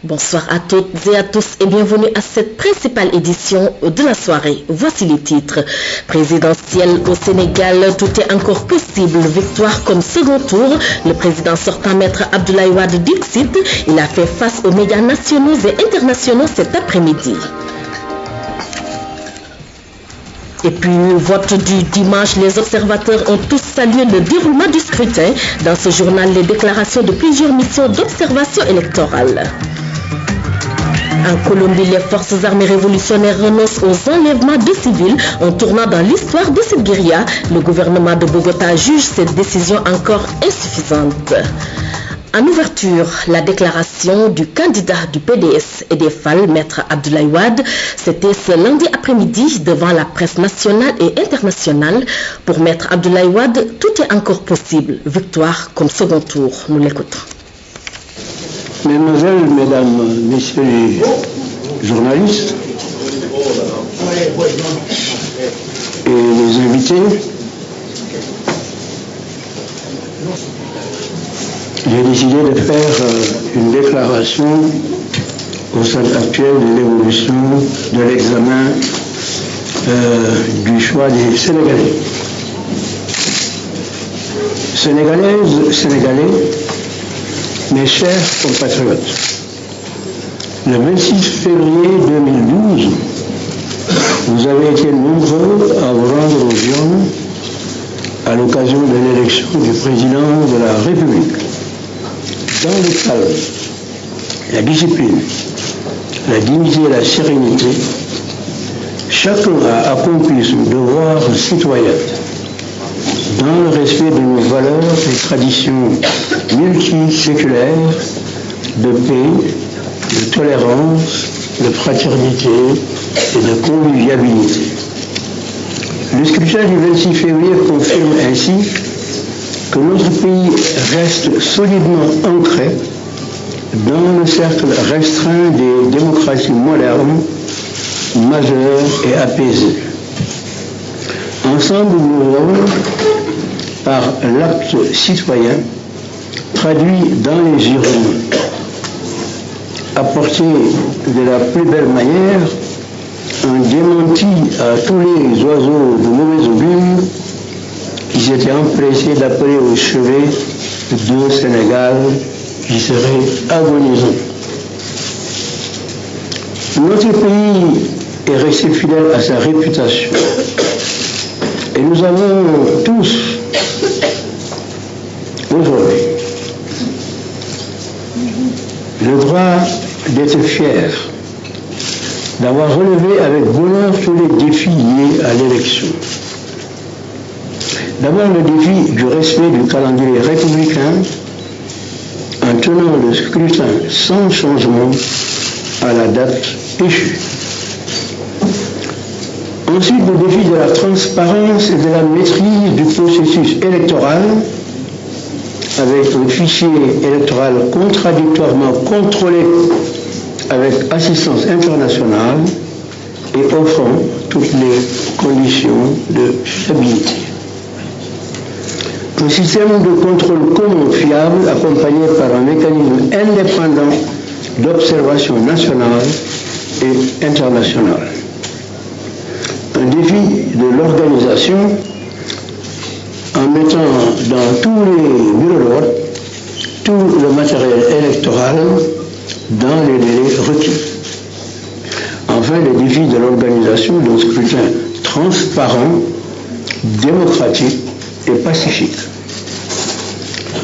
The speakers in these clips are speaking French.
Bonsoir à toutes et à tous et bienvenue à cette principale édition de la soirée. Voici les titres. Présidentielle au Sénégal, tout est encore possible. Victoire comme second tour. Le président sortant maître Abdoulaye Wade Dixit, il a fait face aux médias nationaux et internationaux cet après-midi. Et puis, vote du dimanche, les observateurs ont tous salué le déroulement du scrutin. Dans ce journal, les déclarations de plusieurs missions d'observation électorale. En Colombie, les forces armées révolutionnaires renoncent aux enlèvements de civils en tournant dans l'histoire de cette guérilla. Le gouvernement de Bogota juge cette décision encore insuffisante. En ouverture, la déclaration du candidat du PDS et des FAL, maître Abdoulaye Wade, c'était ce lundi après-midi devant la presse nationale et internationale. Pour maître Abdoulaye Wade, tout est encore possible. Victoire comme second tour. Nous l'écoutons. Mesdemoiselles, mesdames, messieurs les journalistes et les invités, j'ai décidé de faire une déclaration au stade actuel de l'évolution de l'examen du choix des Sénégalais. Sénégalaises, Sénégalais, mes chers compatriotes, le 26 février 2012, vous avez été nombreux à vous rendre aux urnes à l'occasion de l'élection du président de la République. Dans le calme, la discipline, la dignité et la sérénité, chacun a accompli son devoir citoyen dans le respect de nos valeurs et traditions multiséculaires de paix, de tolérance, de fraternité et de convivialité. Le scrutin du 26 février confirme ainsi que notre pays reste solidement ancré dans le cercle restreint des démocraties modernes, majeures et apaisées. Ensemble, nous avons, par l'acte citoyen, traduit dans les urnes, apporté de la plus belle manière un démenti à tous les oiseaux de mauvais augure qui s'étaient empressés d'appeler au chevet de Sénégal qui serait agonisant. Notre pays est resté fidèle à sa réputation et nous avons tous aujourd'hui le droit d'être fiers d'avoir relevé avec bonheur tous les défis liés à l'élection. D'abord le défi du respect du calendrier républicain en tenant le scrutin sans changement à la date échue. Ensuite le défi de la transparence et de la maîtrise du processus électoral avec un fichier électoral contradictoirement contrôlé avec assistance internationale et offrant toutes les conditions de stabilité. Un système de contrôle commun fiable accompagné par un mécanisme indépendant d'observation nationale et internationale. Un défi de l'organisation en mettant dans tous les bureaux de vote tout le matériel électoral dans les délais requis. Enfin, le défi de l'organisation d'un scrutin transparent, démocratique et pacifique.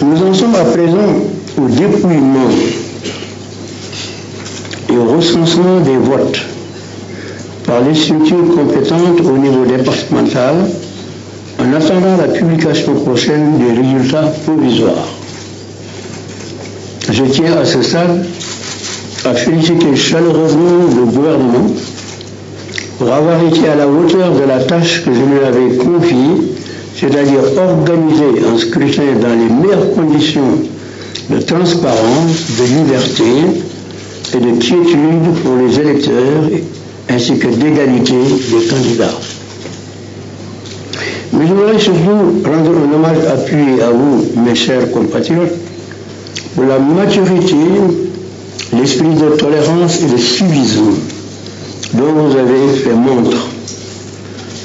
Nous en sommes à présent au dépouillement et au recensement des votes par les structures compétentes au niveau départemental en attendant la publication prochaine des résultats provisoires. Je tiens à ce stade à féliciter chaleureusement le gouvernement pour avoir été à la hauteur de la tâche que je lui avais confiée, c'est-à-dire organiser un scrutin dans les meilleures conditions de transparence, de liberté et de quiétude pour les électeurs ainsi que d'égalité des candidats. Mais je voudrais surtout rendre un hommage appuyé à vous, mes chers compatriotes, pour la maturité l'esprit de tolérance et de civisme dont vous avez fait montre.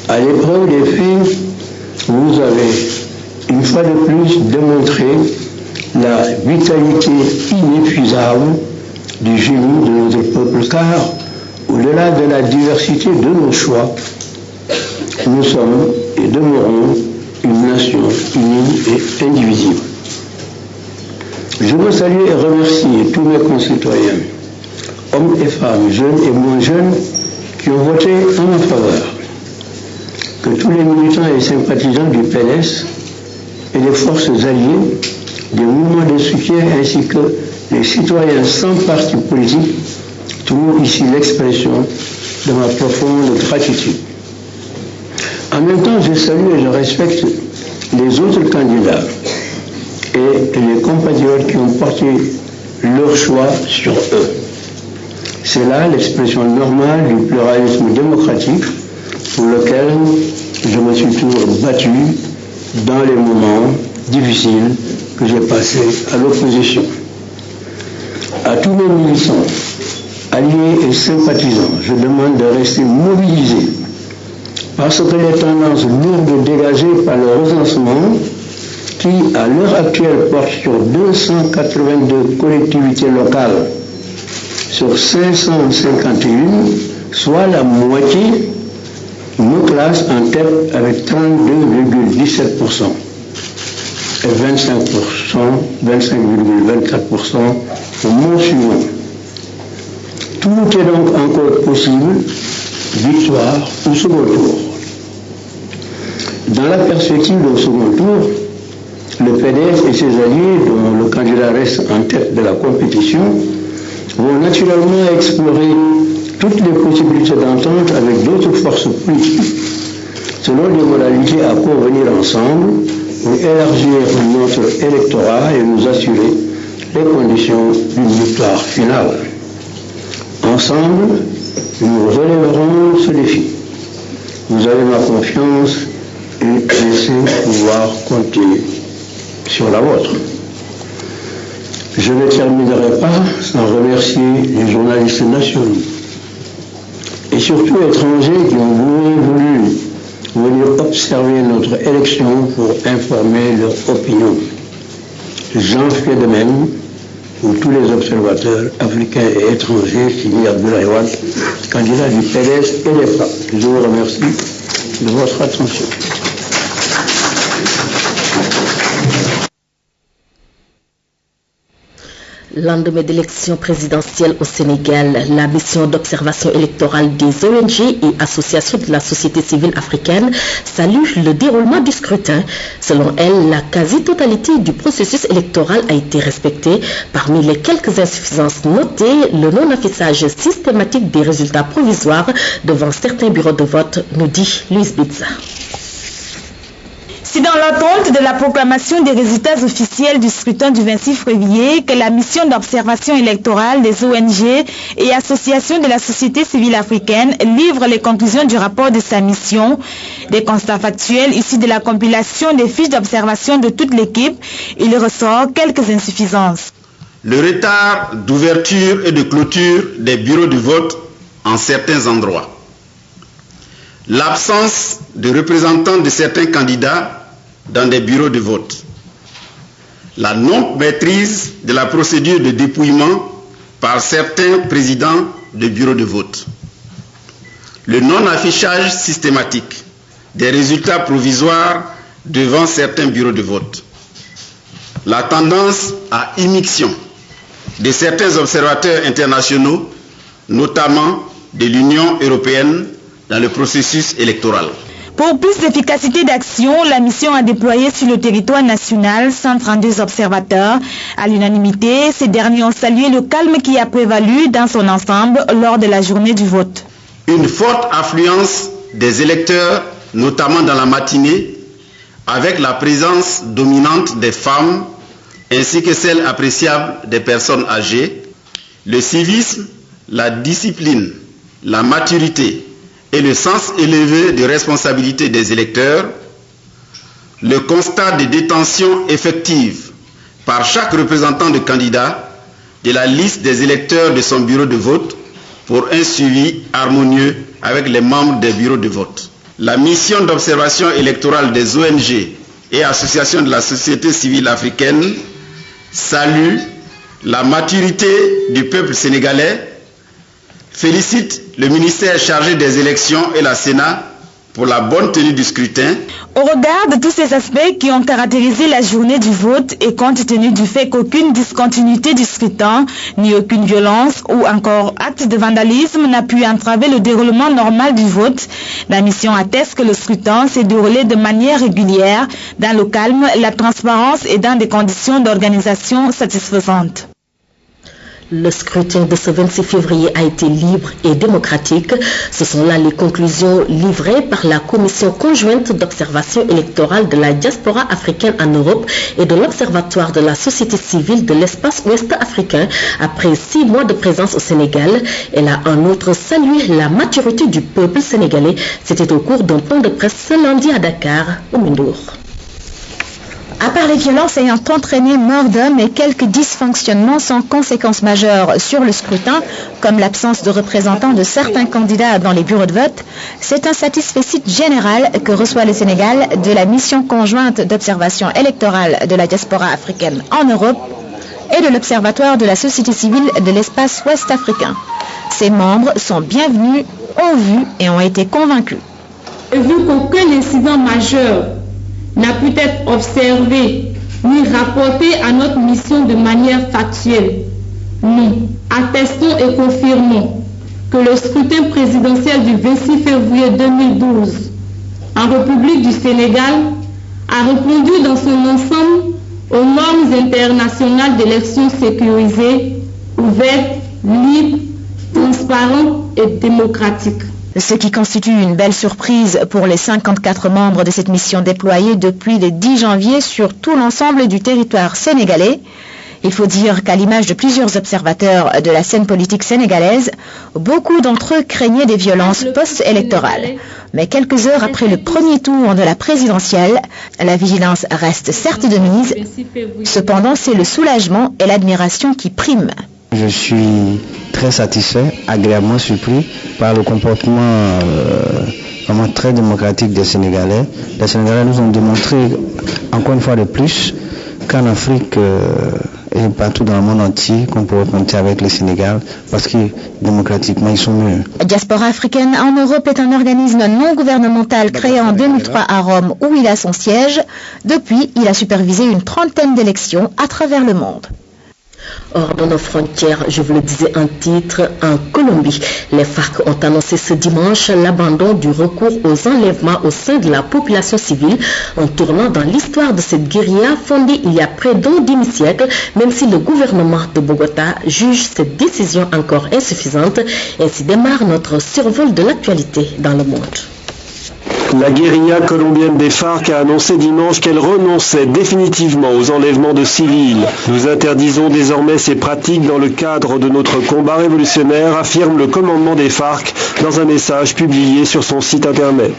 À l'épreuve des faits, vous avez une fois de plus démontré la vitalité inépuisable du génie de notre peuple, car au-delà de la diversité de nos choix, nous sommes et demeurons une nation unie et indivisible. Je veux saluer et remercier tous mes concitoyens, hommes et femmes, jeunes et moins jeunes, qui ont voté en ma faveur. Que tous les militants et sympathisants du PDS et des forces alliées, des mouvements de soutien ainsi que les citoyens sans parti politique trouvent ici l'expression de ma profonde gratitude. En même temps, je salue et je respecte les autres candidats et les compatriotes qui ont porté leur choix sur eux. C'est là l'expression normale du pluralisme démocratique pour lequel je me suis toujours battu dans les moments difficiles que j'ai passés à l'opposition. À tous mes militants, alliés et sympathisants, je demande de rester mobilisés parce que les tendances lourdes dégagées par le recensement qui, à l'heure actuelle, porte sur 282 collectivités locales sur 551, soit la moitié, nous classe en tête avec 32,17% et 25,24% au mois suivant. Tout est donc encore possible, victoire ou second tour. Dans la perspective du second tour, le PDS et ses alliés, dont le candidat reste en tête de la compétition, vont naturellement explorer toutes les possibilités d'entente avec d'autres forces politiques, selon des modalités à convenir ensemble pour élargir notre électorat et nous assurer les conditions d'une victoire finale. Ensemble, nous relèverons ce défi. Vous avez ma confiance et je sais pouvoir compter sur la vôtre. Je ne terminerai pas sans remercier les journalistes nationaux et surtout étrangers qui ont voulu venir observer notre élection pour informer leur opinion. J'en fais de même pour tous les observateurs africains et étrangers, signé Abdoulaye Wade, candidat du PDS et des FAP. Je vous remercie de votre attention. Lendemain d'élection présidentielle au Sénégal, la mission d'observation électorale des ONG et associations de la société civile africaine salue le déroulement du scrutin. Selon elle, la quasi-totalité du processus électoral a été respectée. Parmi les quelques insuffisances notées, le non-affichage systématique des résultats provisoires devant certains bureaux de vote, nous dit Louise Bitza. C'est dans l'attente de la proclamation des résultats officiels du scrutin du 26 février que la mission d'observation électorale des ONG et associations de la société civile africaine livre les conclusions du rapport de sa mission. Des constats factuels issus de la compilation des fiches d'observation de toute l'équipe, il ressort quelques insuffisances. Le retard d'ouverture et de clôture des bureaux de vote en certains endroits. L'absence de représentants de certains candidats dans des bureaux de vote. La non-maîtrise de la procédure de dépouillement par certains présidents de bureaux de vote. Le non-affichage systématique des résultats provisoires devant certains bureaux de vote. La tendance à immixtion de certains observateurs internationaux, notamment de l'Union européenne, dans le processus électoral. Pour plus d'efficacité d'action, la mission a déployé sur le territoire national 132 observateurs. À l'unanimité, ces derniers ont salué le calme qui a prévalu dans son ensemble lors de la journée du vote. Une forte affluence des électeurs, notamment dans la matinée, avec la présence dominante des femmes, ainsi que celle appréciable des personnes âgées. Le civisme, la discipline, la maturité et le sens élevé de responsabilité des électeurs, le constat de détention effective par chaque représentant de candidat de la liste des électeurs de son bureau de vote pour un suivi harmonieux avec les membres des bureaux de vote. La mission d'observation électorale des ONG et associations de la société civile africaine salue la maturité du peuple sénégalais, félicite le ministère chargé des élections et la Sénat pour la bonne tenue du scrutin. Au regard de tous ces aspects qui ont caractérisé la journée du vote et compte tenu du fait qu'aucune discontinuité du scrutin, ni aucune violence ou encore acte de vandalisme n'a pu entraver le déroulement normal du vote, la mission atteste que le scrutin s'est déroulé de manière régulière, dans le calme, la transparence et dans des conditions d'organisation satisfaisantes. Le scrutin de ce 26 février a été libre et démocratique. Ce sont là les conclusions livrées par la Commission conjointe d'observation électorale de la diaspora africaine en Europe et de l'Observatoire de la société civile de l'espace ouest africain après 6 mois de présence au Sénégal. Elle a en outre salué la maturité du peuple sénégalais. C'était au cours d'un point de presse ce lundi à Dakar, au Mindour. À part les violences ayant entraîné mort d'hommes et quelques dysfonctionnements sans conséquences majeures sur le scrutin, comme l'absence de représentants de certains candidats dans les bureaux de vote, c'est un satisfecit général que reçoit le Sénégal de la mission conjointe d'observation électorale de la diaspora africaine en Europe et de l'Observatoire de la société civile de l'espace ouest africain. Ses membres sont bienvenus, ont vu et ont été convaincus. Vu qu'aucun incident majeur n'a pu être observé ni rapporté à notre mission de manière factuelle, nous attestons et confirmons que le scrutin présidentiel du 26 février 2012 en République du Sénégal a répondu dans son ensemble aux normes internationales d'élections sécurisées, ouvertes, libres, transparentes et démocratiques. Ce qui constitue une belle surprise pour les 54 membres de cette mission déployée depuis le 10 janvier sur tout l'ensemble du territoire sénégalais. Il faut dire qu'à l'image de plusieurs observateurs de la scène politique sénégalaise, beaucoup d'entre eux craignaient des violences post-électorales. Mais quelques heures après le premier tour de la présidentielle, la vigilance reste certes de mise. Cependant, c'est le soulagement et l'admiration qui priment. Je suis très satisfait, agréablement surpris par le comportement vraiment très démocratique des Sénégalais. Les Sénégalais nous ont démontré encore une fois de plus qu'en Afrique et partout dans le monde entier qu'on pourrait compter avec le Sénégal parce que démocratiquement ils sont mieux. Diaspora africaine en Europe est un organisme non gouvernemental créé en 2003 à Rome où il a son siège. Depuis, il a supervisé une trentaine d'élections à travers le monde. Hors de nos frontières, je vous le disais en titre, en Colombie, les FARC ont annoncé ce dimanche l'abandon du recours aux enlèvements au sein de la population civile, en tournant dans l'histoire de cette guérilla fondée il y a près d'un demi-siècle, même si le gouvernement de Bogota juge cette décision encore insuffisante. Ainsi démarre notre survol de l'actualité dans le monde. La guérilla colombienne des FARC a annoncé dimanche qu'elle renonçait définitivement aux enlèvements de civils. Nous interdisons désormais ces pratiques dans le cadre de notre combat révolutionnaire, affirme le commandement des FARC dans un message publié sur son site internet.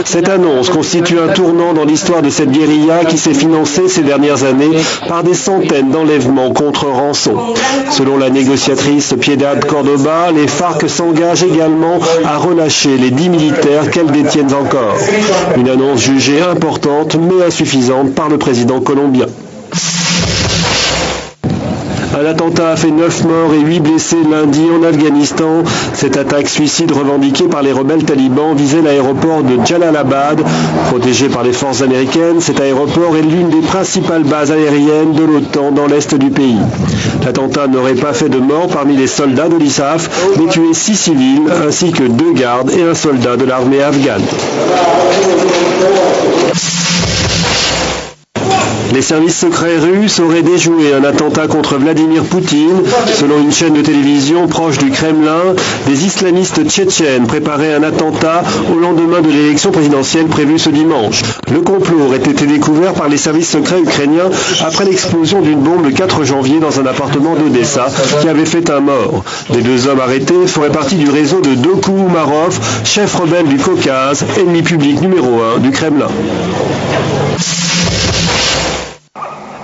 Cette annonce constitue un tournant dans l'histoire de cette guérilla qui s'est financée ces dernières années par des centaines d'enlèvements contre rançon. Selon la négociatrice Piedad Cordoba, les FARC s'engagent également à relâcher les 10 militaires qu'elles détiennent encore. Une annonce jugée importante mais insuffisante par le président colombien. Un attentat a fait 9 morts et 8 blessés lundi en Afghanistan. Cette attaque suicide revendiquée par les rebelles talibans visait l'aéroport de Jalalabad. Protégé par les forces américaines, cet aéroport est l'une des principales bases aériennes de l'OTAN dans l'est du pays. L'attentat n'aurait pas fait de morts parmi les soldats de l'ISAF, mais tué 6 civils ainsi que 2 gardes et un soldat de l'armée afghane. Les services secrets russes auraient déjoué un attentat contre Vladimir Poutine. Selon une chaîne de télévision proche du Kremlin, des islamistes tchétchènes préparaient un attentat au lendemain de l'élection présidentielle prévue ce dimanche. Le complot aurait été découvert par les services secrets ukrainiens après l'explosion d'une bombe le 4 janvier dans un appartement d'Odessa qui avait fait un mort. Les 2 hommes arrêtés feraient partie du réseau de Doku Umarov, chef rebelle du Caucase, ennemi public numéro 1 du Kremlin.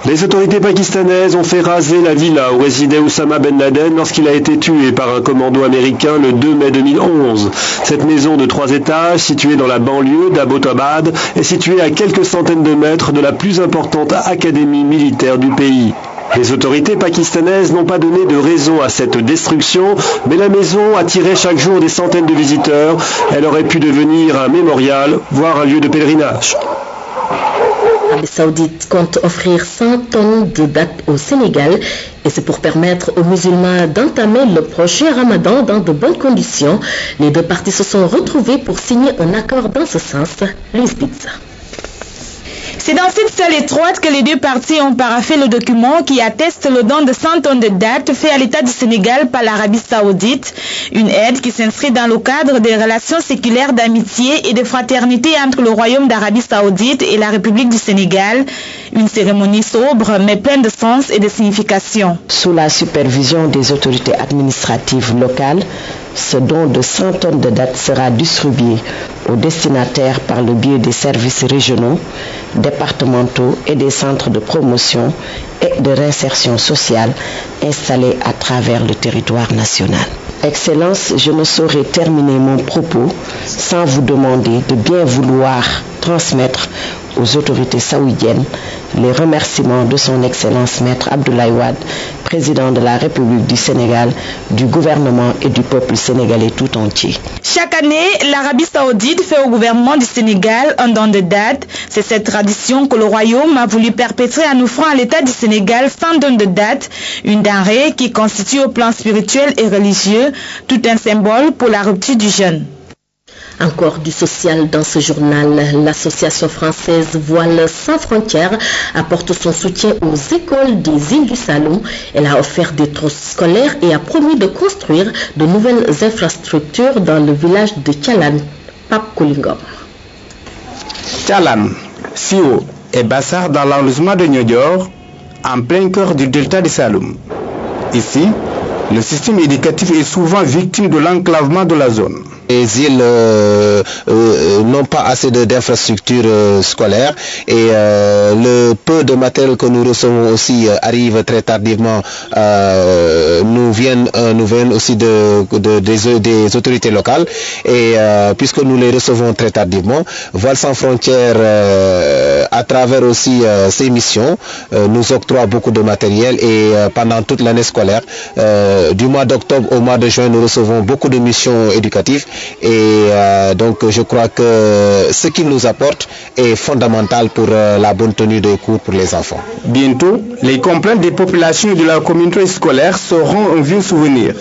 Les autorités pakistanaises ont fait raser la villa où résidait Oussama Ben Laden lorsqu'il a été tué par un commando américain le 2 mai 2011. Cette maison de 3 étages, située dans la banlieue d'Abbottabad, est située à quelques centaines de mètres de la plus importante académie militaire du pays. Les autorités pakistanaises n'ont pas donné de raison à cette destruction, mais la maison attirait chaque jour des centaines de visiteurs. Elle aurait pu devenir un mémorial, voire un lieu de pèlerinage. L'Arabie Saoudite compte offrir 100 tonnes de dattes au Sénégal et c'est pour permettre aux musulmans d'entamer le prochain Ramadan dans de bonnes conditions. Les deux parties se sont retrouvées pour signer un accord dans ce sens. Louise Pizza. C'est dans cette salle étroite que les deux parties ont paraphé le document qui atteste le don de 100 tonnes de dattes fait à l'État du Sénégal par l'Arabie Saoudite. Une aide qui s'inscrit dans le cadre des relations séculaires d'amitié et de fraternité entre le Royaume d'Arabie Saoudite et la République du Sénégal. Une cérémonie sobre mais pleine de sens et de signification. Sous la supervision des autorités administratives locales, ce don de 100 tonnes de dattes sera distribué aux destinataires par le biais des services régionaux, départementaux et des centres de promotion et de réinsertion sociale installés à travers le territoire national. Excellence, je ne saurais terminer mon propos sans vous demander de bien vouloir transmettre aux autorités saoudiennes les remerciements de son Excellence Maître Abdoulaye Wade, président de la République du Sénégal, du gouvernement et du peuple sénégalais tout entier. Chaque année, l'Arabie Saoudite fait au gouvernement du Sénégal un don de dattes. C'est cette tradition que le Royaume a voulu perpétrer en offrant à l'État du Sénégal 100 tonnes de dattes, une denrée qui constitue au plan spirituel et religieux tout un symbole pour la rupture du jeûne. Encore du social dans ce journal. L'association française Voile sans frontières apporte son soutien aux écoles des îles du Saloum. Elle a offert des trousses scolaires et a promis de construire de nouvelles infrastructures dans le village de Tchalan. Pape Kolingom. Tchalan, Sio et Bassar dans l'arrondissement de Niodior, en plein cœur du delta du Saloum. Ici, le système éducatif est souvent victime de l'enclavement de la zone. Les îles n'ont pas assez d'infrastructures scolaires et le peu de matériel que nous recevons aussi arrive très tardivement, nous viennent aussi des autorités locales et puisque nous les recevons très tardivement, Voile sans frontières à travers aussi ses missions nous octroie beaucoup de matériel et pendant toute l'année scolaire, du mois d'octobre au mois de juin, nous recevons beaucoup de missions éducatives. Et donc je crois que ce qu'il nous apporte est fondamental pour la bonne tenue des cours pour les enfants. Bientôt, les complaintes des populations et de la communauté scolaire seront un vieux souvenir.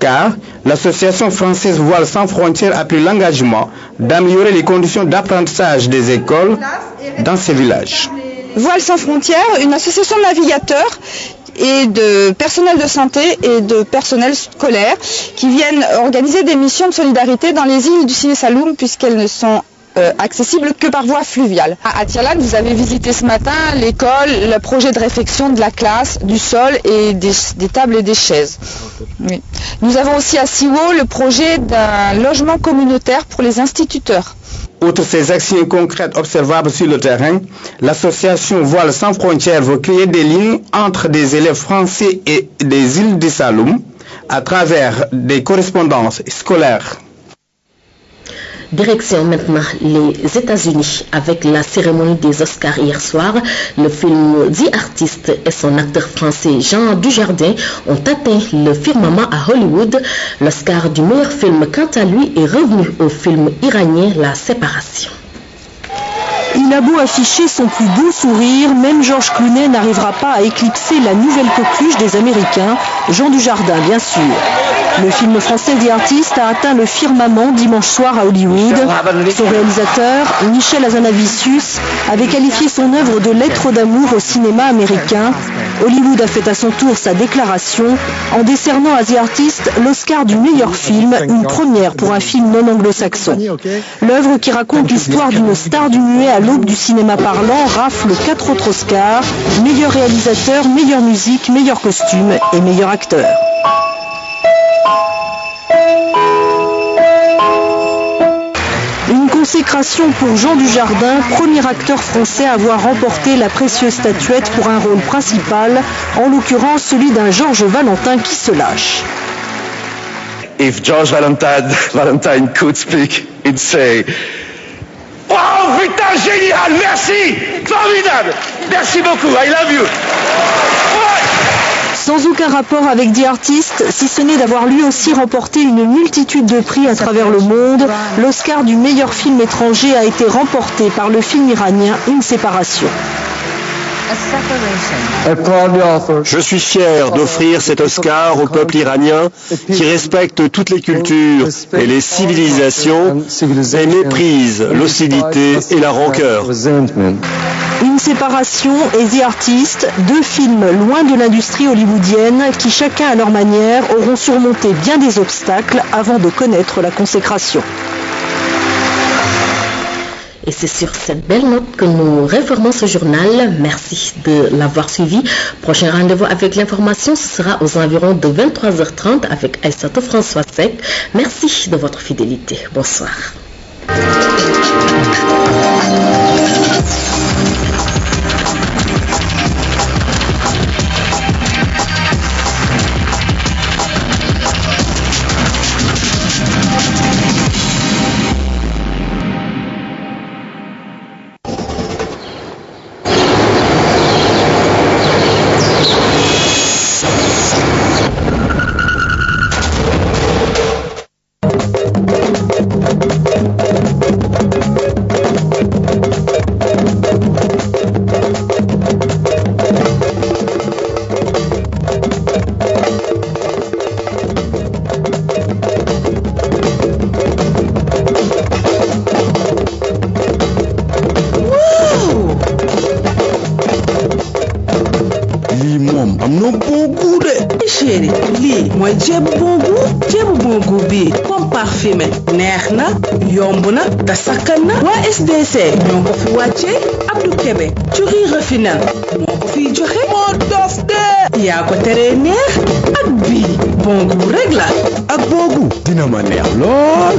Car l'association française Voile sans frontières a pris l'engagement d'améliorer les conditions d'apprentissage des écoles dans ces villages. Voile sans frontières, une association de navigateurs et de personnel de santé et de personnel scolaire qui viennent organiser des missions de solidarité dans les îles du Sine Saloum puisqu'elles ne sont accessibles que par voie fluviale. À Tchalan, vous avez visité ce matin l'école, le projet de réfection de la classe, du sol et des tables et des chaises. Oui. Nous avons aussi à Siwo le projet d'un logement communautaire pour les instituteurs. Outre ces actions concrètes observables sur le terrain, l'association Voile sans frontières veut créer des liens entre des élèves français et des îles du Saloum à travers des correspondances scolaires. Direction maintenant les États-Unis avec la cérémonie des Oscars hier soir. Le film The Artist et son acteur français Jean Dujardin ont atteint le firmament à Hollywood. L'Oscar du meilleur film, quant à lui, est revenu au film iranien La Séparation. Il a beau afficher son plus beau sourire, même George Clooney n'arrivera pas à éclipser la nouvelle coqueluche des Américains, Jean Dujardin bien sûr. Le film français The Artist a atteint le firmament dimanche soir à Hollywood. Son réalisateur, Michel Hazanavicius, avait qualifié son œuvre de lettre d'amour au cinéma américain. Hollywood a fait à son tour sa déclaration en décernant à The Artist l'Oscar du meilleur film, une première pour un film non anglo-saxon. L'œuvre qui raconte l'histoire d'une star du muet à l'aube du cinéma parlant rafle 4 autres Oscars, meilleur réalisateur, meilleure musique, meilleur costume et meilleur acteur. Consécration pour Jean Dujardin, premier acteur français à avoir remporté la précieuse statuette pour un rôle principal, en l'occurrence celui d'un Georges Valentin qui se lâche. If George Valentine could speak, he'd say, "Wow, putain, génial, merci, formidable, merci beaucoup, I love you." Sans aucun rapport avec The Artist, si ce n'est d'avoir lui aussi remporté une multitude de prix à travers le monde, l'Oscar du meilleur film étranger a été remporté par le film iranien Une séparation. Je suis fier d'offrir cet Oscar au peuple iranien qui respecte toutes les cultures et les civilisations et méprise l'hostilité et la rancœur. Une séparation et The Artist, deux films loin de l'industrie hollywoodienne qui chacun à leur manière auront surmonté bien des obstacles avant de connaître la consécration. Et c'est sur cette belle note que nous refermons ce journal. Merci de l'avoir suivi. Prochain rendez-vous avec l'information, ce sera aux environs de 23h30 avec Aïssatou François Sec. Merci de votre fidélité. Bonsoir. mooy ceebu bongu bi comme parfumé neex na yomb na te sakkan na waa SDC ñoo ko fi wàccee Abdou Kébé ci riz raffinel moo ko fiy joxe moo dof de yaa ko teree neex ak bii bongu rek la ak bongu dina ma neex lool.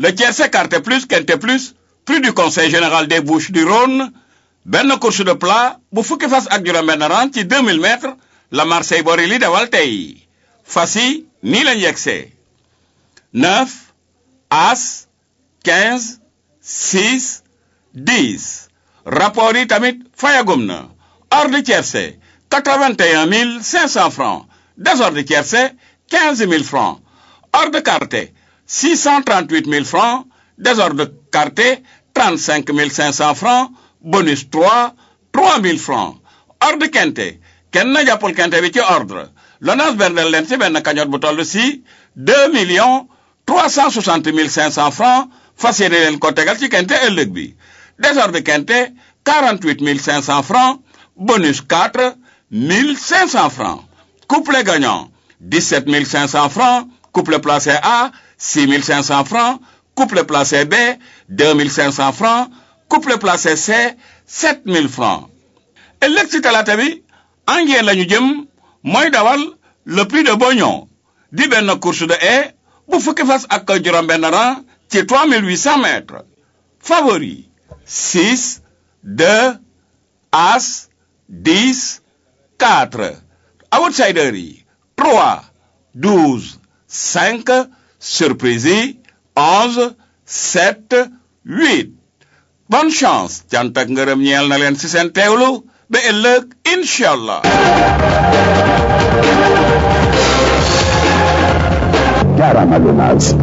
Le tiercé Carte Plus, Quinte Plus, prix du Conseil général des Bouches du Rhône, benn course de plat bu fukki fas ak juróom-benn rang ci 2000 mètres la Marseille Borili dawal tey fas yi nii lañ yegsee 9 As 15 6 10 rapport yi tamit fayagum na ordre tiercé 81 500 francs désordre tiercé 15 000 francs ordre carte 638 000 francs, désordre carté, 35 500 francs, bonus 3, 3 000 francs. Ordre quinté, kenn na jàppul quinté bi ci ordre. L'ONAS berndel leen ci benn cagnotte bu toll ci 2 360 500 francs, fas yéene leen ko tegal ci quinté ëllëg bi. Désordre quinté, 48 500 francs, bonus 4, 1500 francs. Couplet gagnant, 17 500 francs, couplet placé A, 6 500 francs, couplet placé B, 2 500 francs, couplet placé C, 7 000 francs. Ëllëg ci talaata bi angeen lañu jëm mooy dawal le prix de Bognon di benn course de haie bu fukki fas ak juróom-benn rang ci 3800 mètres. Favori 6, 2, As, 10, 4. Outsider yi 3, 12, 5, surprise yi 11, 7, 8. Bonne chance cant ak ngërëm ñeel na leen ci seen teewlu ba ëllëg inshallah. Jaaraama Lonase.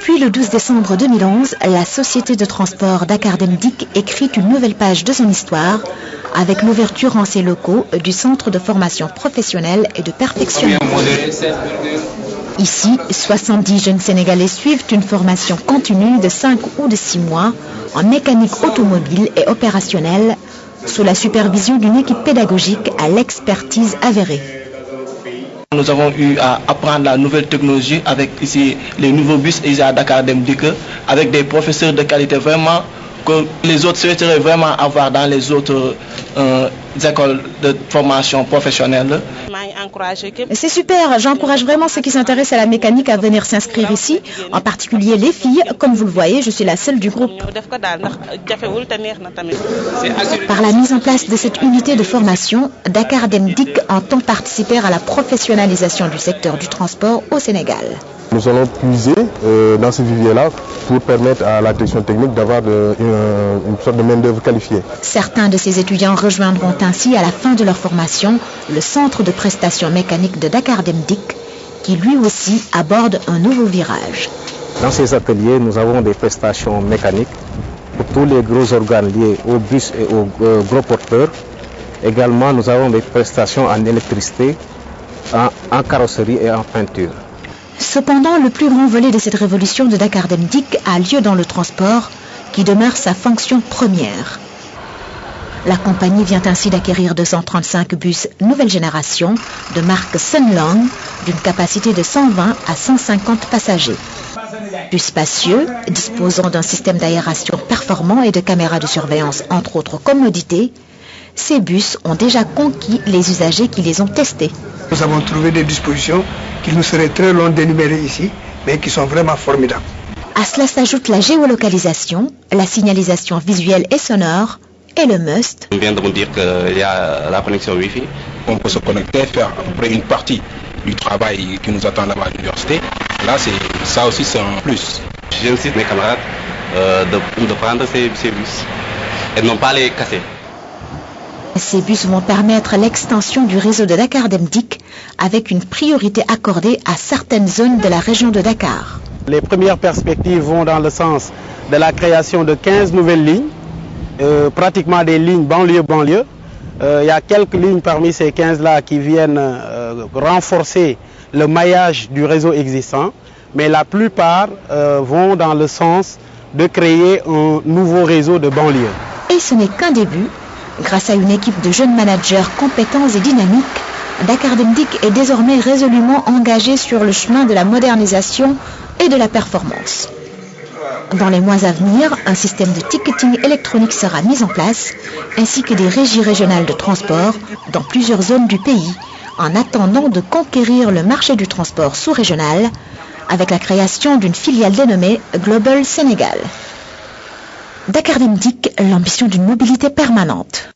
Depuis le 12 décembre 2011, la société de transport Dakar Dem Dikk écrit une nouvelle page de son histoire avec l'ouverture en ses locaux du centre de formation professionnelle et de perfectionnement. Ici, 70 jeunes Sénégalais suivent une formation continue de 5 ou de 6 mois en mécanique automobile et opérationnelle sous la supervision d'une équipe pédagogique à l'expertise avérée. Nous avons eu à apprendre la nouvelle technologie avec ici les nouveaux bus ici à Dakar Dem Dikk avec des professeurs de qualité vraiment que les autres souhaiteraient vraiment avoir dans les autres écoles de formation professionnelle. C'est super, j'encourage vraiment ceux qui s'intéressent à la mécanique à venir s'inscrire ici, en particulier les filles. Comme vous le voyez, je suis la seule du groupe. Par la mise en place de cette unité de formation, Dakar Dem Dikk entend participer à la professionnalisation du secteur du transport au Sénégal. Nous allons puiser dans ce vivier-là pour permettre à la direction technique d'avoir une sorte de main-d'œuvre qualifiée. Certains de ces étudiants rejoindront ainsi à la fin de leur formation le centre de prestations mécaniques de Dakar Dem Dikk qui lui aussi aborde un nouveau virage. Dans ces ateliers, nous avons des prestations mécaniques pour tous les gros organes liés aux bus et aux gros porteurs. Également, nous avons des prestations en électricité, en carrosserie et en peinture. Cependant, le plus grand volet de cette révolution de Dakar Dem Dikk a lieu dans le transport, qui demeure sa fonction première. La compagnie vient ainsi d'acquérir 235 bus nouvelle génération de marque Sunlong, d'une capacité de 120 à 150 passagers. Bus spacieux, disposant d'un système d'aération performant et de caméras de surveillance, entre autres commodités, ces bus ont déjà conquis les usagers qui les ont testés. Nous avons trouvé des dispositions qu'il nous serait très long d'énumérer ici, mais qui sont vraiment formidables. À cela s'ajoute la géolocalisation, la signalisation visuelle et sonore et le must. On vient de me dire qu'il y a la connexion Wi-Fi. On peut se connecter, faire à peu près une partie du travail qui nous attend là-bas à l'université. Là, ça aussi, c'est un plus. J'incite mes camarades de prendre ces bus et non pas les casser. Ces bus vont permettre l'extension du réseau de Dakar Dem Dikk avec une priorité accordée à certaines zones de la région de Dakar. Les premières perspectives vont dans le sens de la création de 15 nouvelles lignes, pratiquement des lignes banlieue-banlieue. Il y a quelques lignes parmi ces 15-là qui viennent renforcer le maillage du réseau existant, mais la plupart vont dans le sens de créer un nouveau réseau de banlieue. Et ce n'est qu'un début. Grâce à une équipe de jeunes managers compétents et dynamiques, Dakar Dem Dikk est désormais résolument engagé sur le chemin de la modernisation et de la performance. Dans les mois à venir, un système de ticketing électronique sera mis en place, ainsi que des régies régionales de transport dans plusieurs zones du pays, en attendant de conquérir le marché du transport sous-régional avec la création d'une filiale dénommée Global Sénégal. Dakar Dem Dikk, l'ambition d'une mobilité permanente.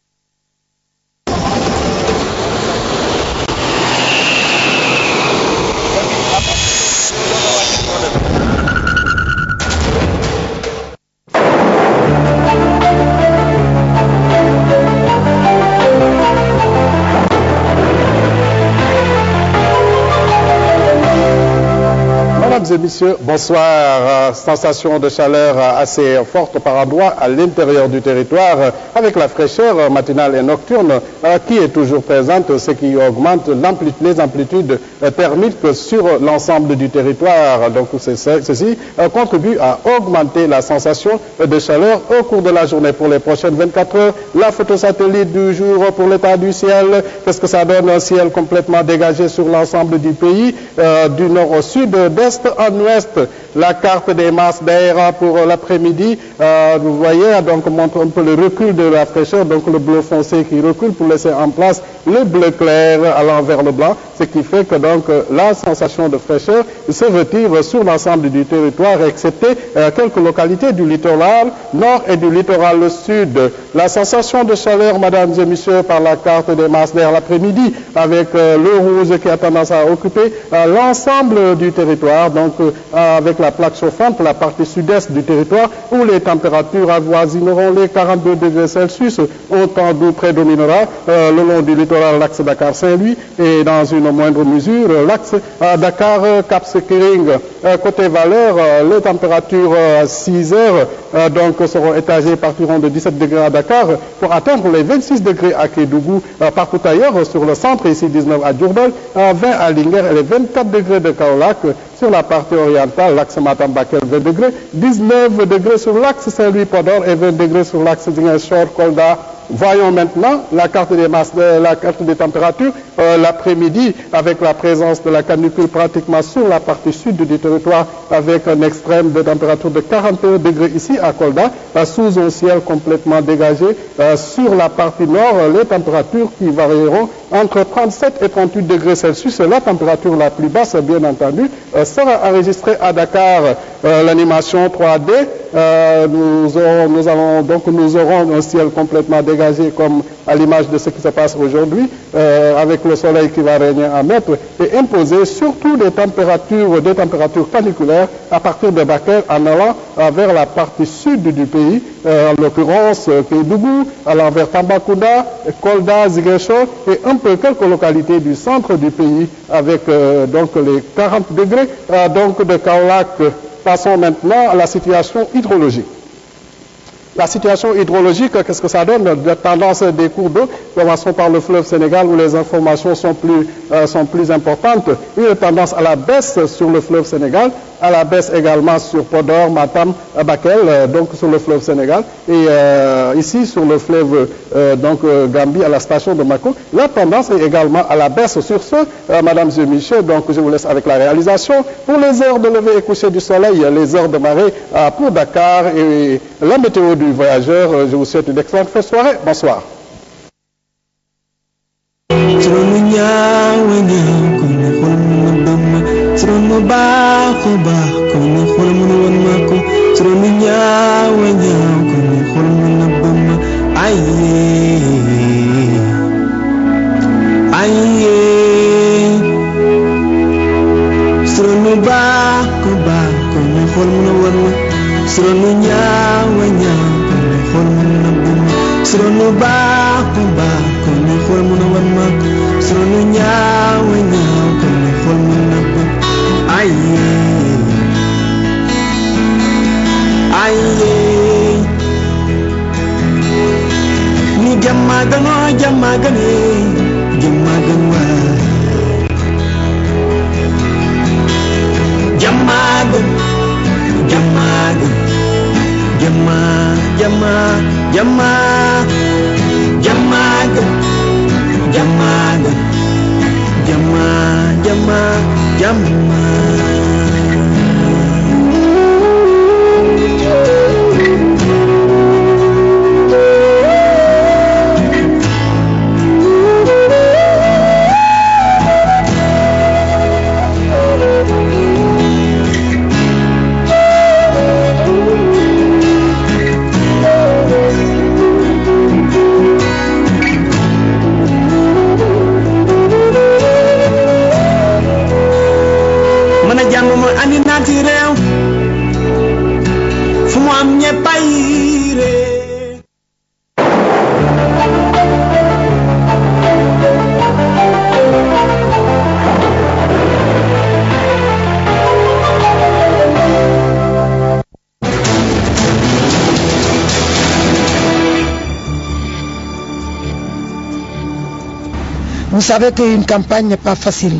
Mesdames et messieurs, bonsoir. Sensation de chaleur assez forte par endroits à l'intérieur du territoire avec la fraîcheur matinale et nocturne qui est toujours présente, ce qui augmente les amplitudes thermiques sur l'ensemble du territoire. Donc ceci contribue à augmenter la sensation de chaleur au cours de la journée. Pour les prochaines 24 heures, la photo satellite du jour pour l'état du ciel. Qu'est-ce que ça donne? Un ciel complètement dégagé sur l'ensemble du pays, du nord au sud, d'est en ouest. La carte des masses d'air pour l'après-midi, vous voyez, donc montre un peu le recul de la fraîcheur, donc le bleu foncé qui recule pour laisser en place le bleu clair allant vers le blanc, ce qui fait que donc la sensation de fraîcheur se retire sur l'ensemble du territoire, excepté quelques localités du littoral nord et du littoral sud. La sensation de chaleur, mesdames et messieurs, par la carte des masses d'air l'après-midi, avec le rouge qui a tendance à occuper l'ensemble du territoire, donc avec la plaque chauffante, la partie sud-est du territoire, où les températures avoisineront les 42 degrés Celsius, au temps d'où prédominera le long du littoral l'axe Dakar-Saint-Louis et dans une moindre mesure l'axe Dakar-Cap-Skirring. Côté valeur, les températures à 6 heures donc seront étagées, partiront de 17 degrés à Dakar pour atteindre les 26 degrés à Kédougou, partout ailleurs sur le centre, ici 19 à Diourbel, 20 à Linguère et les 24 degrés de Kaolack. Sur la partie orientale, l'axe Matam-Bakel 20 degrés, 19 degrés sur l'axe Saint-Louis-Podor et 20 degrés sur l'axe Ziguinchor-Kolda Voyons maintenant la carte des masses, la carte des températures l'après-midi, avec la présence de la canicule pratiquement sur la partie sud du territoire, avec un extrême de température de 41 degrés ici à Kolda, sous un ciel complètement dégagé. Sur la partie nord, les températures qui varieront entre 37 et 38 degrés Celsius. La température la plus basse, bien entendu, sera enregistrée à Dakar. L'animation 3D, nous aurons un ciel complètement dégagé comme à l'image de ce qui se passe aujourd'hui, avec le soleil qui va régner en maître et imposer surtout des températures caniculaires à partir de Bakel en allant vers la partie sud du pays, en l'occurrence Kédougou, allant vers Tambacounda, Kolda, Ziguinchor et un peu quelques localités du centre du pays avec donc les 40 degrés donc de Kaolack. Passons maintenant à la situation hydrologique. La situation hydrologique, qu'est-ce que ça donne? La tendance des cours d'eau, commençons par le fleuve Sénégal où les informations sont plus importantes. Une tendance à la baisse sur le fleuve Sénégal, à la baisse également sur Podor, Matam, Bakel, donc sur le fleuve Sénégal. Et ici sur le fleuve Gambie à la station de Mako, la tendance est également à la baisse. Sur ce, Madame et Michel, donc je vous laisse avec la réalisation. Pour les heures de lever et coucher du soleil, les heures de marée pour Dakar et la météo du voyageur, je vous souhaite une excellente soirée. Bonsoir. Vous savez qu'une campagne n'est pas facile.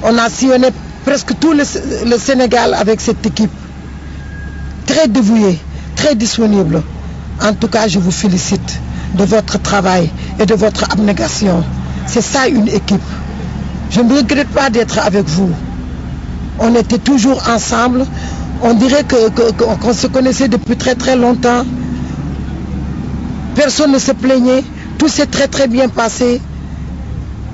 On a sillonné presque tout le Sénégal avec cette équipe. Très dévouée, très disponible. En tout cas, je vous félicite de votre travail et de votre abnégation. C'est ça une équipe. Je ne regrette pas d'être avec vous. On était toujours ensemble. On dirait qu'on se connaissait depuis très très longtemps. Personne ne se plaignait. Tout s'est très très bien passé.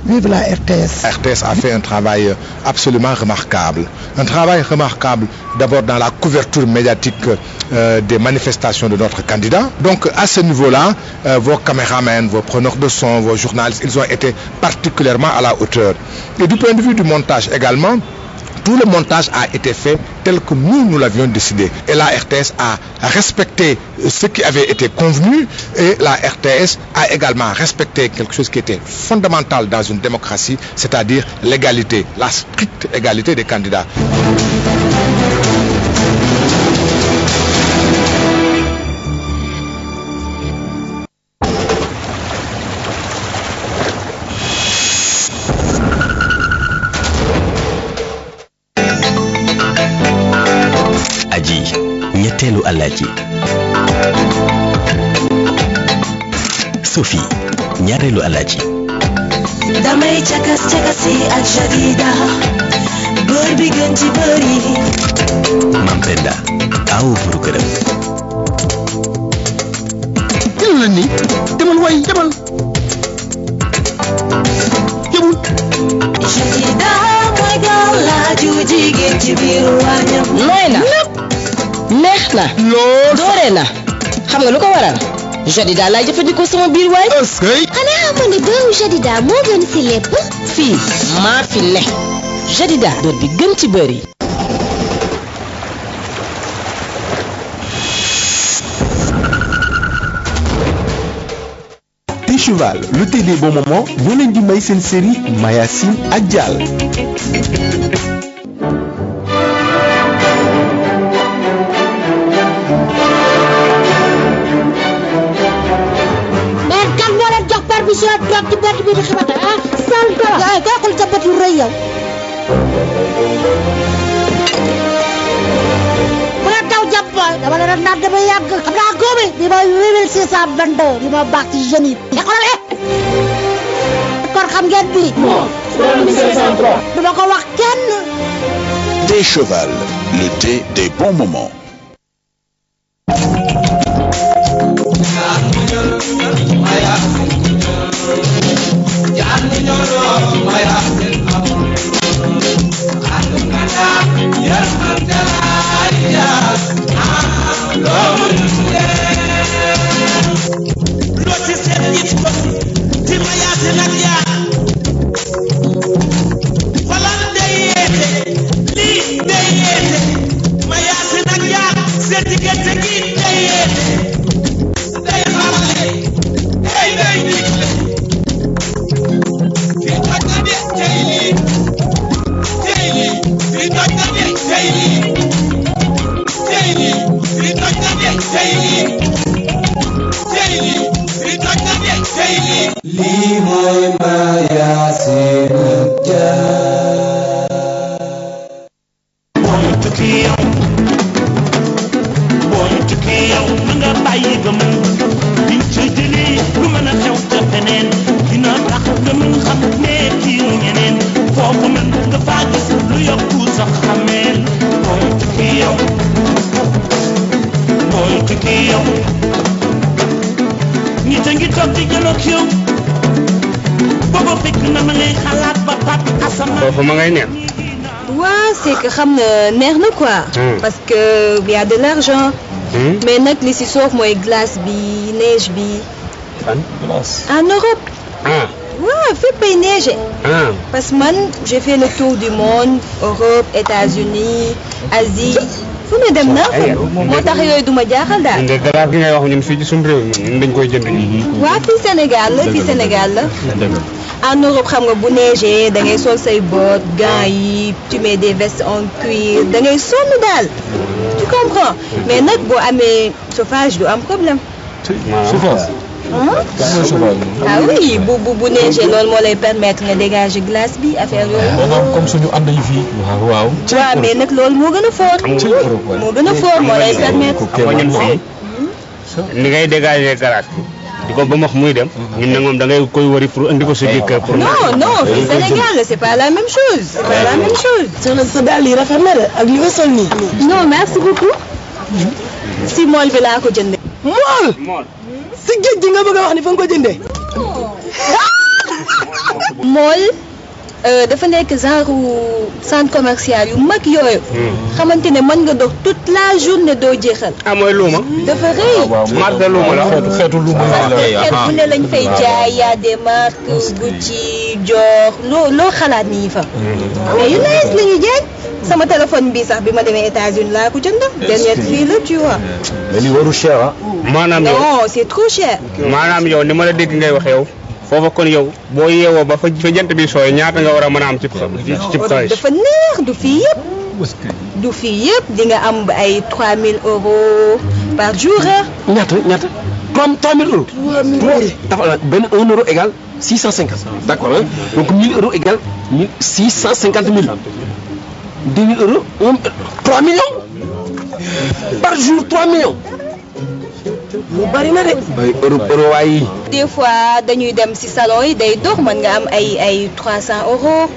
Vive la RTS. RTS a fait un travail absolument remarquable. Un travail remarquable d'abord dans la couverture médiatique des manifestations de notre candidat. Donc à ce niveau-là, vos caméramens, vos preneurs de son, vos journalistes, ils ont été particulièrement à la hauteur. Et du point de vue du montage également, tout le montage a été fait tel que nous l'avions décidé. Et la RTS a respecté ce qui avait été convenu et la RTS a également respecté quelque chose qui était fondamental dans une démocratie, c'est-à-dire l'égalité, la stricte égalité des candidats. ñetteelu alaaji Sophie ñaareelu alaaji. damay cakas-cakasi ak Jadida góor bi gën ci bëri. Mam Penda awu buru këram. jël la ni demal waay demal jëmul. Jadida mooy gàllaaju jigéen ci biir waañam. nooy na neex na lool doore na xam nga lu ko waral Jadida laay jëfandikoo sama biir waay. xanaa xamoon ne doomu Jadida moo gën ci lépp. fii maa fi ne Jadida doot bi gën ci bëri. Thé Cheval le thé des bons moments ñoo leen di may seen série Mayacine ak Dial. permission toog ci bët bi di xamante ah sant la ay kooku sa bët yu rëy yow bu la taw jàpp dama la naan dama yàgg xam naa góobi bi ma 8622 bi ma baax ci jeunes yi te xoolal kon xam ngeen bi 7503 duma ko wax kenn. Thé Cheval le thé des bons moments. C'est que xam na neex na quoi. parce que y a de l'argent. mais nag li si soof mooy glace bi neige bi. glace. en Europe. waaw fépp ay neige. parce que man j'ai fait le tour du monde Europe États-Unis Asie fu ne dem na moo tax yooyu duma jaaxal daal. glace gi ngay wax ñun fii ci suñu réew ñun dañ koy jënd. waaw fii Sénégal la fii Sénégal la. en Europe xam nga bu neigee da ngay sol say bottes gants yi tu mets des vestes en cuir da ngay sonn daal tu comprends mais nag boo amee chauffage du am problème. chauffage. ah oui bu neigee loolu moo lay permettre nga dégager glace bi affaire yooyu. comme suñu ànd yi fii. waaw. waaw mais nag loolu moo gën a fort. moo gën a fort moo lay permettre. ñun fii ni ngay dégager glace bi. di ko ba max muy dem ñun nag moom da ngay koy wari pour andi ko sa biir kër pour non fii Sénégal c'est pas la même chose c'est pas la même chose. sa daal yi rafet na de ak li nga sol nii. non merci beaucoup. si mool bi laa ko jëndee. mool. si géej gi nga bëgg a wax ni fa nga ko jëndee. mool dafa nekk genre centre commercial yu mag yooyu. xamante ne mën nga dox toute la journée doo jeexal. mooy luuma. dafa rëy. marque luuma la xeetu luuma la. xeet bu ne lañ fay jaay y a des marques Gucci Dior loo xalaat nii fa. mais yu nice la ñuy jaay. sama téléphone bi sax bi ma demee États-Unis laa ko jënd. dernière prix la tu vois. mais li waru cher ah. maanaam yow non c'est trop cher. maanaam yow ni ma la dégg ngay wax yow. foofa kon yow boo yeewoo ba fa jant bi sooy ñaata nga war a mën a am ci xaalis. dafa neex du fii yëpp di nga am ay 3000 euros par jour. ñaata 3000 euros. 3000 dafa benn 1 euro égale 650. d'accord donc 1000 euros égale 650 000. 2000 euros 3 millions par jour 3 millions. mu bari na de. bay euro waay. des fois dañuy dem ci salon yi day dox mën nga am ay 300 euros.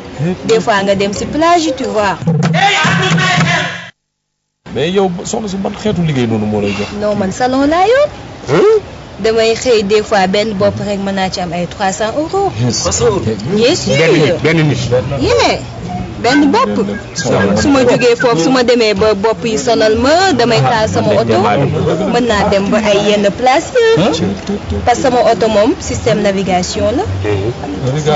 des fois nga dem ci plage yi tu vois. mais yow soxna si ban xeetu liggéey noonu moo lay jox. non man salon laa yor. damay xëy des fois benn bopp rek mën naa ci am ay 300 euros. bien sûr benn nit. yee benn bopp. su ma jógee foofu su ma demee ba bopp yi sonal ma damay taal sama oto mën naa dem ba ay yenn place yi. parce que sama oto moom système navigation la.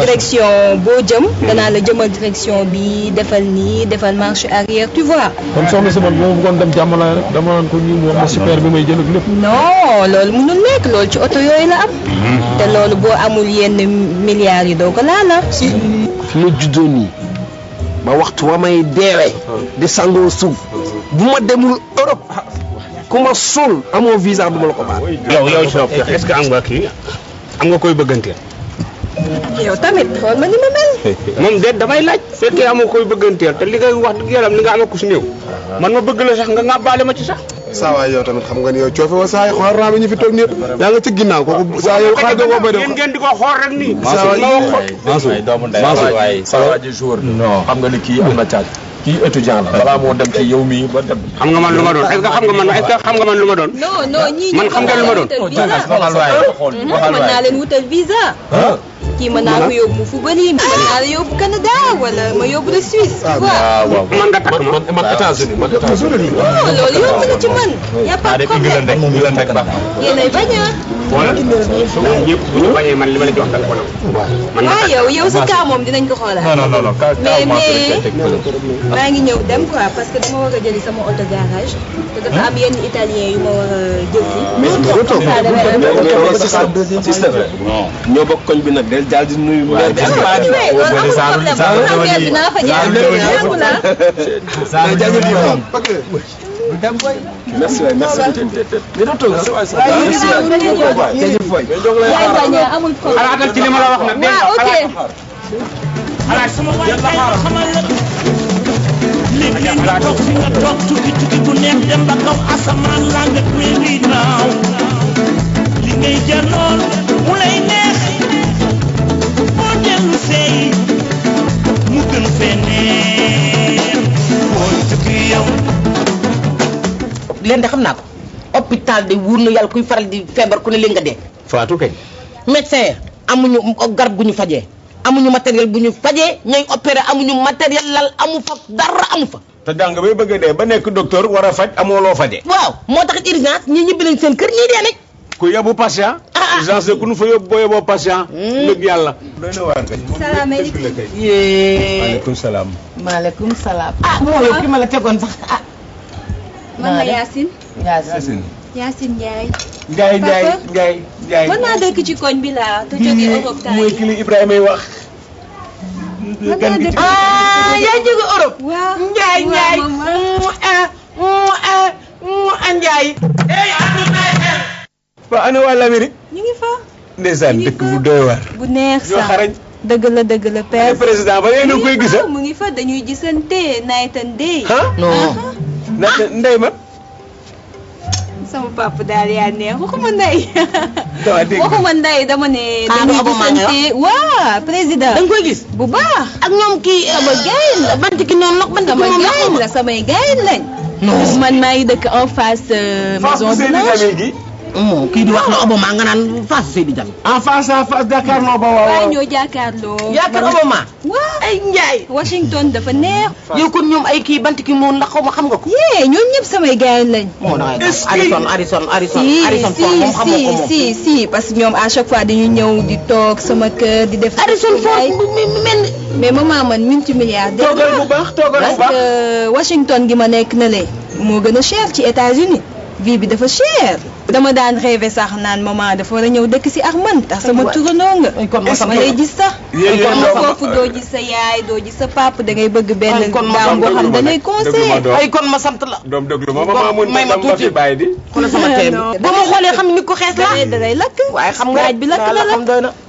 direction boo jëm danaa la jëmal direction bi defal nii defal marche arrière tu vois. kon soxna si man bu ma bëggoon dem jàmmalaay rek dama naan ko nii mu wax ma super bi may jël ak lépp. non loolu mënul nekk loolu ci oto yooyu la am. te loolu boo amul yenn milliards yi doo ko laala. fi ma juddoo nii ba waxtu wa may deewee di sangoo suuf bu ma demul Europe ku ma suul amoo visa du ma la ko baal. yow est-ce que am nga kii am nga koy bëgganteel. yow tamit xool ma ni ma mel. moom déet damay laaj fekkee amoo koy bëgganteel te li ngay wax dëgg yàlla li nga amee ku si néew man ma bëgg la sax nga ngàbbaale ma ci sax. saa waay yow tamit xam nga ni yow coofe wa saa yi xool naa ñu fi toog ñëpp yaa nga ci ginnaaw kooku saa yow xaaj ko bay def ngeen di ko xool rek nii. saa waay Mansour doomu ndey waay sa waa ji jour non xam nga ni kii am na caaj kii étudiant la balaa moo dem ci yow mii ba dem. xam nga man lu ma doon est-ce que xam nga man lu ma doon. non ñii man xam nga lu ma doon. mën naa leen wutal visa. kii mën naa ko yóbbu fu bëri mën naa la yóbbu Canada wala ma yóbbu la Suisse. waaw man nga takk man États-Unis loolu yomb na ci man. y a pas de problème yéenay bañ a. wala ñëpp bu ñu bañee man li ma leen di wax dal ko man waaw yow sa cas moom dinañ ko xoolaat. non mais maa ngi ñëw dem quoi parce que dama war a jëli sama auto garage te dafa am yenn italien yu ma war a jël si. système ñoo bokk koñ bi nag del daal di nuyu maire bi ak paa bi. dinaa fa jaar merci waay merci amul problème. xalaatal ci li ma la wax nag. waaw ok. xalaat sama waay xamal la. léegi toog fi nga toog tukki bu neex dem ba kaw asamaan laa nga kuy naaw li ngay janool mu lay neex boo dellu seey mu gën fee neex boo tukki yow. leen de xam naa ko hôpital de wóor na yàlla kuy faral di feebar ku ne leen nga dee. Fatou kañ. médecin amuñu garab gu ñu fajee amuñu matériel bu ñu fajee ñooy opéré amuñu matériel lal amu fa dara amu fa. te jàng bay bëgg a dee ba nekk docteur war a faj amoo loo faje. waaw moo tax urgence ñii ñibbi nañ seen kër ñii dee nañ. ku yóbbu patient. urgence ku nu fa yóbbu boo yóbboo patient. dëgg yàlla. doy na waar kay. salaamaaleykum. maaleykum salaam. maaleykum salaam. moo yow ki ma la tegoon sax man la Yacine. Yacine. Yacine Ndiaye Ndiaye. Ndiaye. mën naa dëkk ci koñ bi laa te jógee Europe temps mooy ki li Ibrahima yi wax. yaa jóge Europe. waaw Ndiaye Ndiaye. waa ana waa l'Amérique. ñu ngi fa. ndeysaan dëkk bu doy waar. bu neex sax ñoo xarañ. dëgg la père. président ba yéen a koy gis. mu ngi fa dañuy gisante night and day. non. ndey ma. sama papa daal yaa neex waxuma ndey. dama dégg waxuma ndey dama ne. dañuy gisante waa président. da nga koy gis bu baax. ak ñoom kii sama gaay la bant ki noonu nag bant ki sama moom gaay la samay gaay lañ. man maa ngi dëkk en face maison Blanche. kii di wax na Obama nga naan face Seydi Diagne. en face à face jàkkaarloo ba waaw. waaw ñoo jàkkaarloo. yaakaar Obama. waaw ay Ndiaye. Washington dafa neex. yow kon ñoom ay kii bant ki moom la xaw ma xam nga ko. yee ñoom ñëpp samay gaay lañ. moo da ngay Harrison moom xamoo ko moom. si parce que ñoom à chaque fois dañuy ñëw di toog sama kër di def. Harrison Ford bu mel ni. mais maman man multimilliardaire. toogal bu baax. parce que Washington gi ma nekk na le moo gën a cher ci États-Unis vie bi dafa cher. dama daan rêvé sax naan maman dafa war a ñëw dëkk si ak man tax sama turandoo nga. ma lay gis sax. kon foofu doo gis sa yaay doo gis sa papa da ngay bëgg benn daam boo xam da lay conseillé. ay kon ma sant la. doom déglu ma maman mun na ma fi bàyyi di. xoolal sama teen bi. ba ma xoolee xam ni ko xees la. da lay lakk. waaye xam nga laaj bi lakk na la.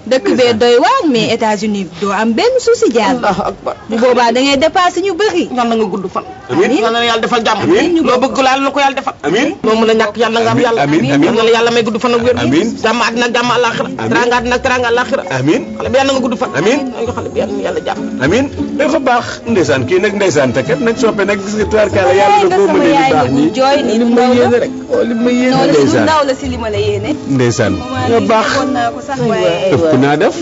dëkk bee doy waar mais États-Unis doo am benn souci jaar. bu boobaa da ngay dépassé ñu bëri. yàlla nga gudd fan. amiin yàlla na yàlla defal jàmm. amiin loo bëgg laal la ko yàlla defal. amiin loo mën a ñàkk yàlla nga am yàlla. amiin yàlla la yàlla may gudd fan ak wér. amiin jàmm àddina ak jàmm àllaaxira. teranga àddina ak teranga àllaaxira. amiin xale bi yàlla nga gudd fan. amiin xale bi yàlla na yàlla jàmm. amiin dafa baax ndeysaan kii nag ndeysaan te kat nag soppe nag gis nga tubaarkalla yàlla da koo mën a baax nii jooy nii li ma yéene rek li ma yéene ndeysaan ndaw la si li ma la yéene. ndeysaan nga baax ëpp naa def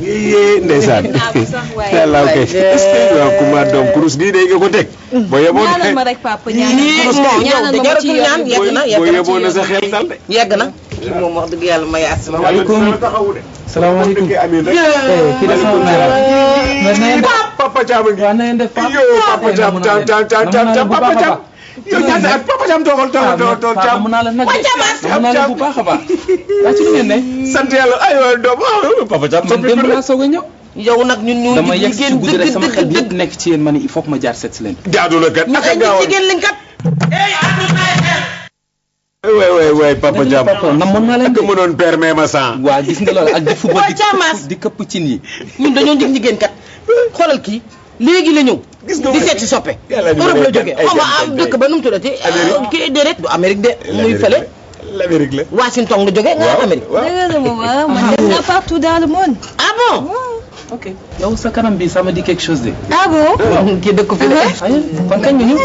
yee ndeysaan yàlla ok est-ce que waaw kuma doom kurus nii day nga ko teg boo yeboo ñaanal ma rek papa ñaanal ma ci yoon bi boo yeboo na sa xel dal de yegg na moom wax dëgg yàlla ma yaas salaamaaleykum salaamaaleykum kii de sama mère papa Thiam ngi na ngeen def papa Thiam papa Thiam yow ñaata ak papa Thiam toogal Thiam mën naa la nag mën naa la bu baax a baax waa ci lu ngeen ne sant yàlla aywa doom papa Thiam man démb laa soog a ñëw yow nag ñun ñu dama yegg ci guddi rek sama xel bi yëpp nekk ci yéen ma ni il faut que ma jaar seet si leen jaadu la kat ñu ay jigéen lañ kat waay papa Thiam namoon naa leen ak mënoon permet ma sang waa gis nga loolu ak di football di këpp cin yi ñun dañoo njig jigéen kat xoolal kii léegi la ñëw di seet si soppe Europe la jógee xaw ma am dëkk ba nu mu tuddati kii déedéet du Amérique de muy fële l'Amérique la Washington la jógee nga Amérique man dem naa partout dans le monde. Ah bon? Ok. yow sa kanam bi ça me dit quelque chose de. Ah bon? kii dëkk fi la. kon kañ nga ñëw.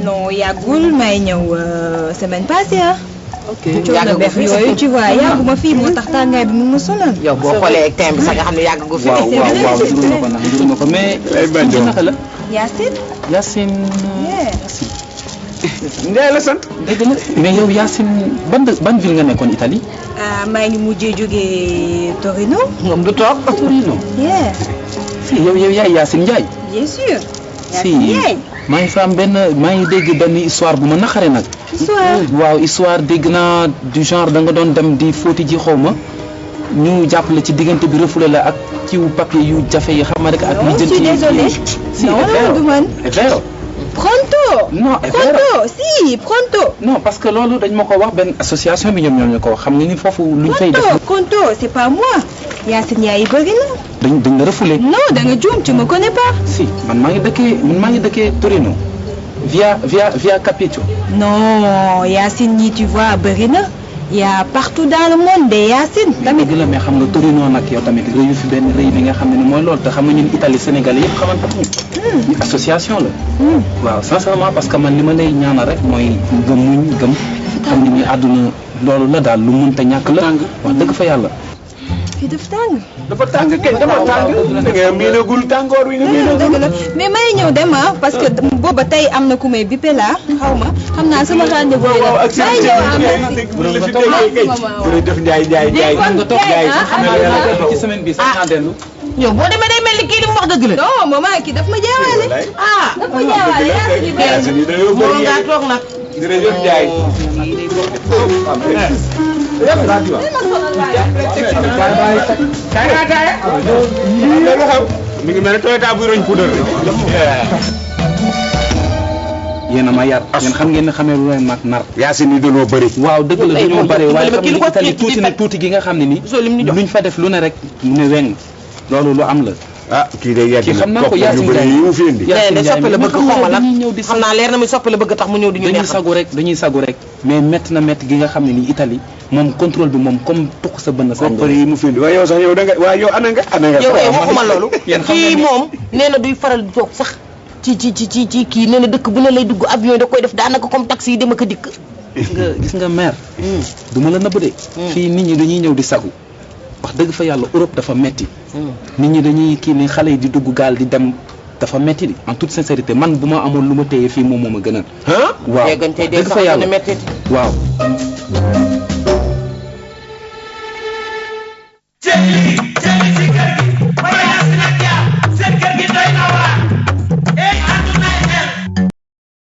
non yàggul may ñëw semaine passée ah. ok yàgg nga fi yooyu tu vois yàgguma fii moo tax tàngaay bi mu ma sonal. yow boo xoolee ak temps bi sax nga xam ne yàgg gu fi. waaw jur na ko nag jur na ko mais. ci naka la. Yacine. Yacine. Ndiaye la sant. dëgg la mais yow Yacine ban ville nga nekkoon Italie. maa ngi mujjee jógee Torino. moom du toog. Torino. si yow yaay Yacine Ndiaye. bien sûr. si maa ngi fa am maa ngi dégg benn histoire bu ma naqare nag. histoire waaw histoire dégg naa du genre da nga doon dem di fóoti ji xaw ma ñu jàppale ci diggante bi refoulé la ak kiw papier yu jafe yi xam nga rek ak. non je suis désolée. si non du man. vero. Pronto. non pronto si pronto. non parce que loolu dañ ma ko wax benn association bi ñoom ñu ko wax xam nga ni foofu luñ fay def. pronto c'est pas moi. Yacine Ndiaye bëri na. dañ la refoulé. non da nga juum tu me connais pas. si man maa ngi dëkkee Torino via Capitio. non Yacine ñi tu vois bëri na. y a partout dans le monde de Yacine tamit. dëgg la mais xam nga Torino nag yow tamit réew fi benn réew bi nga xam ne ni mooy loolu te xam nga ñun Italie Sénégal yëpp xamante ñu association la. waaw sincèrement parce que man li ma lay ñaanal rek mooy gëm muñ gëm. xam ni ñu àdduna loolu la daal lu mënta ñàkk la. wax dëgg fa yàlla. fii dafa tàng. dafa tàng kay dafa tàng. da nga miinagul tàngoor wi nga miinagul. dëgg la mais may ñëw dem parce que booba tey am na ku may bippe laa xaw ma xam naa sama rendez-vous bi la. may ñëw jërëjëf Ndiaye. nga toog Ndiaye xam naa yàlla ci semaine bi sax naa dellu. yow boo demee day mel ni kii li mu wax dëgg la. non maman kii daf ma jaawaale. daf ma jaawaale Yacine bi. moo ngaa toog nag. jërëjëf Ndiaye. mi ngi mel ne Toyota buy roñ poudre yéen a ma yar yéen xam ngeen ne xamee lu leen mag nar. Yacine ni dañoo bëri. waaw dëgg la dañoo bëri waaye xam nga Italie tuuti na tuuti gi nga xam ne ni luñ fa def lu ne rek mu ne weng loolu lu am la. ah kii de yàgg na xam naa ko Yacine Ndiaye yi mu fi indi. Yacine Ndiaye soppe la bëgg xaw ma lan xam naa leer na muy soppe la bëgg tax mu ñëw di ñu neexal. dañuy sagu rek mais métti na métti gi nga xam ne ni Italie moom contrôle bi moom comme tuq sa bënn sa koppar yi mu fi indi waaye yow sax yow da nga waaye yow ana nga yow waxuma loolu kii moom nee na duy faral di toog sax ci kii nee na dëkk bu ne lay dugg avion da koy def daanaka comme taxi yi dem ak a dikk. gis nga maire du ma la nëbb de fii nit ñi dañuy ñëw di sagu wax dëgg fa yàlla Europe dafa metti nit ñi dañuy kii ni xale yi di dugg gaal di dem dafa metti di en toute sincérité man bu ma amoon lu ma téye fii moom moo ma gënal. waaw dëgg fa yàlla waaw.